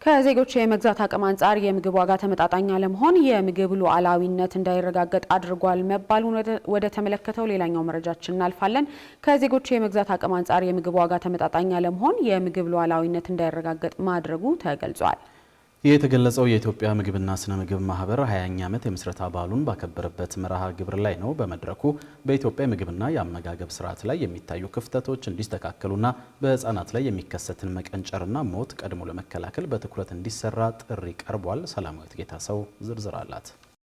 ከዜጎች የመግዛት አቅም አንጻር የምግብ ዋጋ ተመጣጣኝ አለመሆን የምግብ ሉዓላዊነት እንዳይረጋገጥ አድርጓል መባሉን ወደ ተመለከተው ሌላኛው መረጃችን እናልፋለን። ከዜጎች የመግዛት አቅም አንጻር የምግብ ዋጋ ተመጣጣኝ አለመሆን የምግብ ሉዓላዊነት እንዳይረጋገጥ ማድረጉ ተገልጿል። የተገለጸው የኢትዮጵያ ምግብና ስነ ምግብ ማህበር 20ኛ ዓመት የምስረታ በዓሉን ባከበረበት መርሃ ግብር ላይ ነው። በመድረኩ በኢትዮጵያ ምግብና የአመጋገብ ስርዓት ላይ የሚታዩ ክፍተቶች እንዲስተካከሉና በህፃናት ላይ የሚከሰትን መቀንጨርና ሞት ቀድሞ ለመከላከል በትኩረት እንዲሰራ ጥሪ ቀርቧል። ሰላማዊት ጌታሰው ዝርዝር አላት።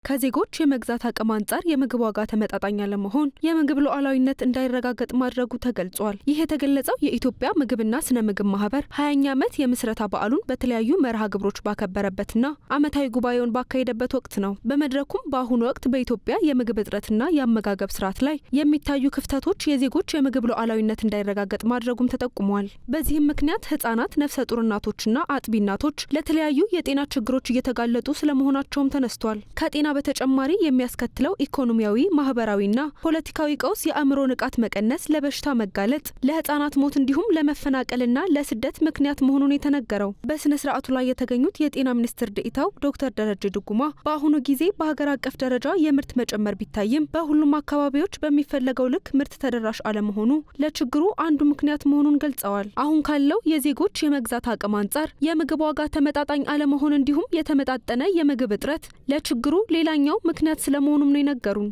ከዜጎች የመግዛት አቅም አንጻር የምግብ ዋጋ ተመጣጣኝ አለመሆን የምግብ ሉዓላዊነት እንዳይረጋገጥ ማድረጉ ተገልጿል። ይህ የተገለጸው የኢትዮጵያ ምግብና ስነ ምግብ ማህበር 20ኛ ዓመት የምስረታ በዓሉን በተለያዩ መርሃ ግብሮች ባከበረበትና ዓመታዊ ጉባኤውን ባካሄደበት ወቅት ነው። በመድረኩም በአሁኑ ወቅት በኢትዮጵያ የምግብ እጥረትና የአመጋገብ ስርዓት ላይ የሚታዩ ክፍተቶች የዜጎች የምግብ ሉዓላዊነት እንዳይረጋገጥ ማድረጉም ተጠቁሟል። በዚህም ምክንያት ህጻናት፣ ነፍሰ ጡር እናቶችና አጥቢ እናቶች ለተለያዩ የጤና ችግሮች እየተጋለጡ ስለመሆናቸውም ተነስቷል። ከጤና በተጨማሪ የሚያስከትለው ኢኮኖሚያዊ፣ ማህበራዊና ፖለቲካዊ ቀውስ የአእምሮ ንቃት መቀነስ፣ ለበሽታ መጋለጥ፣ ለህፃናት ሞት እንዲሁም ለመፈናቀልና ለስደት ምክንያት መሆኑን የተነገረው በስነ ስርዓቱ ላይ የተገኙት የጤና ሚኒስትር ዴኤታው ዶክተር ደረጀ ድጉማ በአሁኑ ጊዜ በሀገር አቀፍ ደረጃ የምርት መጨመር ቢታይም በሁሉም አካባቢዎች በሚፈለገው ልክ ምርት ተደራሽ አለመሆኑ ለችግሩ አንዱ ምክንያት መሆኑን ገልጸዋል። አሁን ካለው የዜጎች የመግዛት አቅም አንጻር የምግብ ዋጋ ተመጣጣኝ አለመሆን እንዲሁም የተመጣጠነ የምግብ እጥረት ለችግሩ ሌላኛው ምክንያት ስለመሆኑም ነው የነገሩን።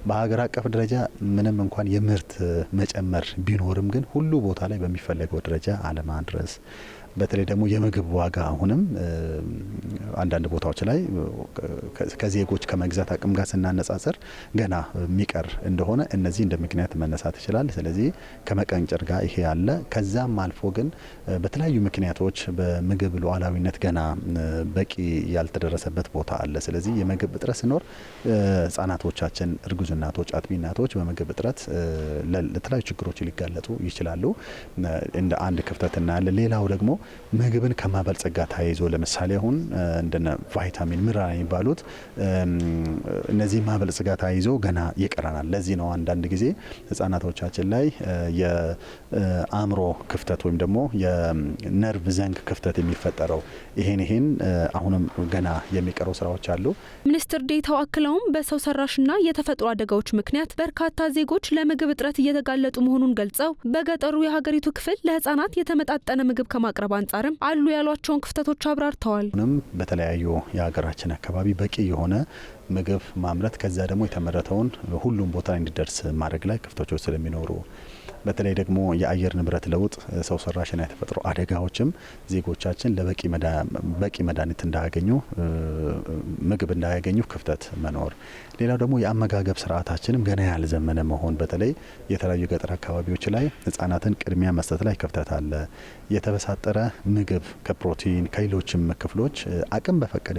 በሀገር አቀፍ ደረጃ ምንም እንኳን የምርት መጨመር ቢኖርም ግን ሁሉ ቦታ ላይ በሚፈለገው ደረጃ አለማድረስ፣ በተለይ ደግሞ የምግብ ዋጋ አሁንም አንዳንድ ቦታዎች ላይ ከዜጎች ከመግዛት አቅም ጋር ስናነጻጽር ገና የሚቀር እንደሆነ እነዚህ እንደ ምክንያት መነሳት ይችላል። ስለዚህ ከመቀንጨር ጋር ይሄ አለ። ከዛም አልፎ ግን በተለያዩ ምክንያቶች በምግብ ሉዓላዊነት ገና በቂ ያልተደረሰበት ቦታ አለ። ስለዚህ የምግብ እጥረት ሲኖር ህጻናቶቻችን፣ እርጉዝ እናቶች፣ አጥቢ እናቶች በምግብ እጥረት ለተለያዩ ችግሮች ሊጋለጡ ይችላሉ። እንደ አንድ ክፍተት እናያለን። ሌላው ደግሞ ምግብን ከማበልጸግ ጋር ተያይዞ ለምሳሌ አሁን እንደነ ቫይታሚን፣ ሚነራል የሚባሉት እነዚህ ማበልጸግ ጋር ተያይዞ ገና ይቀራናል። ለዚህ ነው አንዳንድ ጊዜ ህጻናቶቻችን ላይ የአእምሮ ክፍተት ወይም ደግሞ የነርቭ ዘንግ ክፍተት የሚፈጠረው። ይሄን አሁንም ገና የሚቀሩ ስራዎች አሉ። ሚኒስትር ዴኤታው አክለውም በሰው ሰራሽና የተፈጥሮ አደጋዎች ምክንያት በርካታ ዜጎች ለምግብ እጥረት እየተጋለጡ መሆኑን ገልጸው በገጠሩ የሀገሪቱ ክፍል ለህጻናት የተመጣጠነ ምግብ ከማቅረብ አንጻርም አሉ ያሏቸውን ክፍተቶች አብራርተዋል። በተለያዩ የሀገራችን አካባቢ በቂ የሆነ ምግብ ማምረት ከዛ ደግሞ የተመረተውን ሁሉም ቦታ እንዲደርስ ማድረግ ላይ ክፍተቶች ስለሚኖሩ በተለይ ደግሞ የአየር ንብረት ለውጥ፣ ሰው ሰራሽና የተፈጥሮ አደጋዎችም ዜጎቻችን በቂ መድኃኒት እንዳያገኙ፣ ምግብ እንዳያገኙ ክፍተት መኖር። ሌላው ደግሞ የአመጋገብ ስርዓታችንም ገና ያልዘመነ መሆን፣ በተለይ የተለያዩ ገጠር አካባቢዎች ላይ ህጻናትን ቅድሚያ መስጠት ላይ ክፍተት አለ። የተበሳጠረ ምግብ ከፕሮቲን ከሌሎችም ክፍሎች አቅም በፈቀደ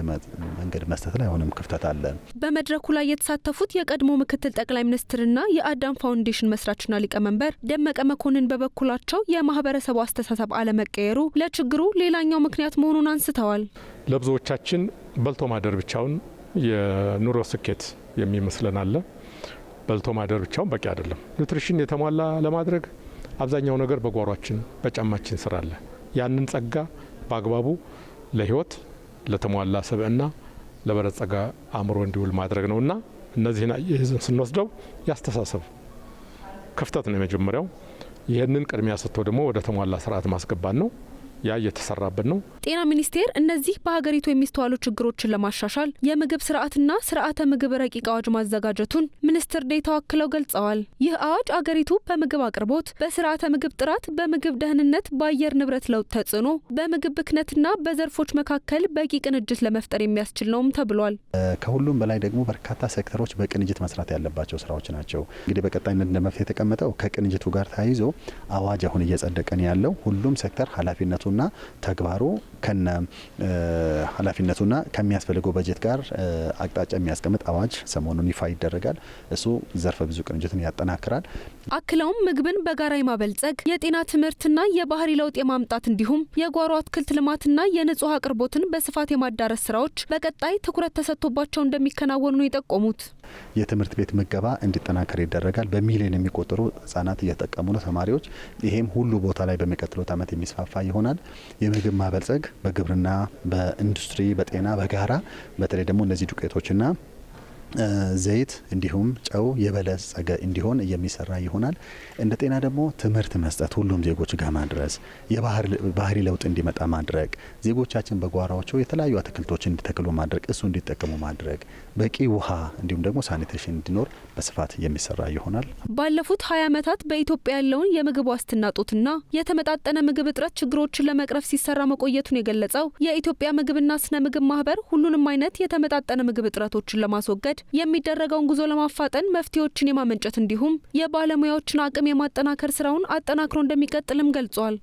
መንገድ መስጠት ላይ አሁንም ክፍተት አለ። በመድረኩ ላይ የተሳተፉት የቀድሞ ምክትል ጠቅላይ ሚኒስትርና የአዳም ፋውንዴሽን መስራችና ሊቀመንበር ደመቀ መኮንን በበኩላቸው የማህበረሰቡ አስተሳሰብ አለመቀየሩ ለችግሩ ሌላኛው ምክንያት መሆኑን አንስተዋል። ለብዙዎቻችን በልቶ ማደር ብቻውን የኑሮ ስኬት የሚመስለን አለ። በልቶ ማደር ብቻውን በቂ አይደለም። ኑትሪሽን የተሟላ ለማድረግ አብዛኛው ነገር በጓሯችን በጫማችን ስራ አለ። ያንን ጸጋ በአግባቡ ለህይወት ለተሟላ ሰብዕና ለበለጸገ አእምሮ እንዲውል ማድረግ ነውና እነዚህን ይዘን ስንወስደው ያስተሳሰብ ክፍተት ነው የመጀመሪያው። ይህንን ቅድሚያ ሰጥቶ ደግሞ ወደ ተሟላ ስርዓት ማስገባት ነው። ያ እየተሰራበት ነው። ጤና ሚኒስቴር እነዚህ በሀገሪቱ የሚስተዋሉ ችግሮችን ለማሻሻል የምግብ ስርዓትና ስርዓተ ምግብ ረቂቅ አዋጅ ማዘጋጀቱን ሚኒስትር ዴኤታው አክለው ገልጸዋል። ይህ አዋጅ አገሪቱ በምግብ አቅርቦት፣ በስርዓተ ምግብ ጥራት፣ በምግብ ደህንነት፣ በአየር ንብረት ለውጥ ተጽዕኖ፣ በምግብ ብክነትና በዘርፎች መካከል በቂ ቅንጅት ለመፍጠር የሚያስችል ነውም ተብሏል። ከሁሉም በላይ ደግሞ በርካታ ሴክተሮች በቅንጅት መስራት ያለባቸው ስራዎች ናቸው። እንግዲህ በቀጣይነት እንደ መፍትሄ የተቀመጠው ከቅንጅቱ ጋር ተያይዞ አዋጅ አሁን እየጸደቀን ያለው ሁሉም ሴክተር ኃላፊነቱና ተግባሩ ከነ ኃላፊነቱና ከሚያስፈልገው በጀት ጋር አቅጣጫ የሚያስቀምጥ አዋጅ ሰሞኑን ይፋ ይደረጋል። እሱ ዘርፈ ብዙ ቅንጅትን ያጠናክራል። አክለውም ምግብን በጋራ የማበልጸግ የጤና ትምህርትና የባህሪ ለውጥ የማምጣት እንዲሁም የጓሮ አትክልት ልማትና የንጹህ አቅርቦትን በስፋት የማዳረስ ስራዎች በቀጣይ ትኩረት ተሰጥቶባቸው እንደሚከናወኑ ነው የጠቆሙት። የትምህርት ቤት ምገባ እንዲጠናከር ይደረጋል። በሚሊዮን የሚቆጠሩ ህጻናት እየተጠቀሙ ነው ተማሪዎች። ይሄም ሁሉ ቦታ ላይ በሚቀጥሉት ዓመት የሚስፋፋ ይሆናል። የምግብ ማበልጸግ በግብርና፣ በኢንዱስትሪ፣ በጤና በጋራ በተለይ ደግሞ እነዚህ ዱቄቶችና ዘይት እንዲሁም ጨው የበለጸገ እንዲሆን የሚሰራ ይሆናል። እንደ ጤና ደግሞ ትምህርት መስጠት፣ ሁሉም ዜጎች ጋር ማድረስ፣ የባህሪ ለውጥ እንዲመጣ ማድረግ፣ ዜጎቻችን በጓሯቸው የተለያዩ አትክልቶችን እንዲተክሉ ማድረግ፣ እሱ እንዲጠቀሙ ማድረግ፣ በቂ ውሃ እንዲሁም ደግሞ ሳኒቴሽን እንዲኖር በስፋት የሚሰራ ይሆናል። ባለፉት 20 ዓመታት በኢትዮጵያ ያለውን የምግብ ዋስትና እጦትና የተመጣጠነ ምግብ እጥረት ችግሮችን ለመቅረፍ ሲሰራ መቆየቱን የገለጸው የኢትዮጵያ ምግብና ስነ ምግብ ማህበር ሁሉንም አይነት የተመጣጠነ ምግብ እጥረቶችን ለማስወገድ የሚደረገውን ጉዞ ለማፋጠን መፍትሄዎችን የማመንጨት እንዲሁም የባለሙያዎችን አቅም የማጠናከር ስራውን አጠናክሮ እንደሚቀጥልም ገልጿል።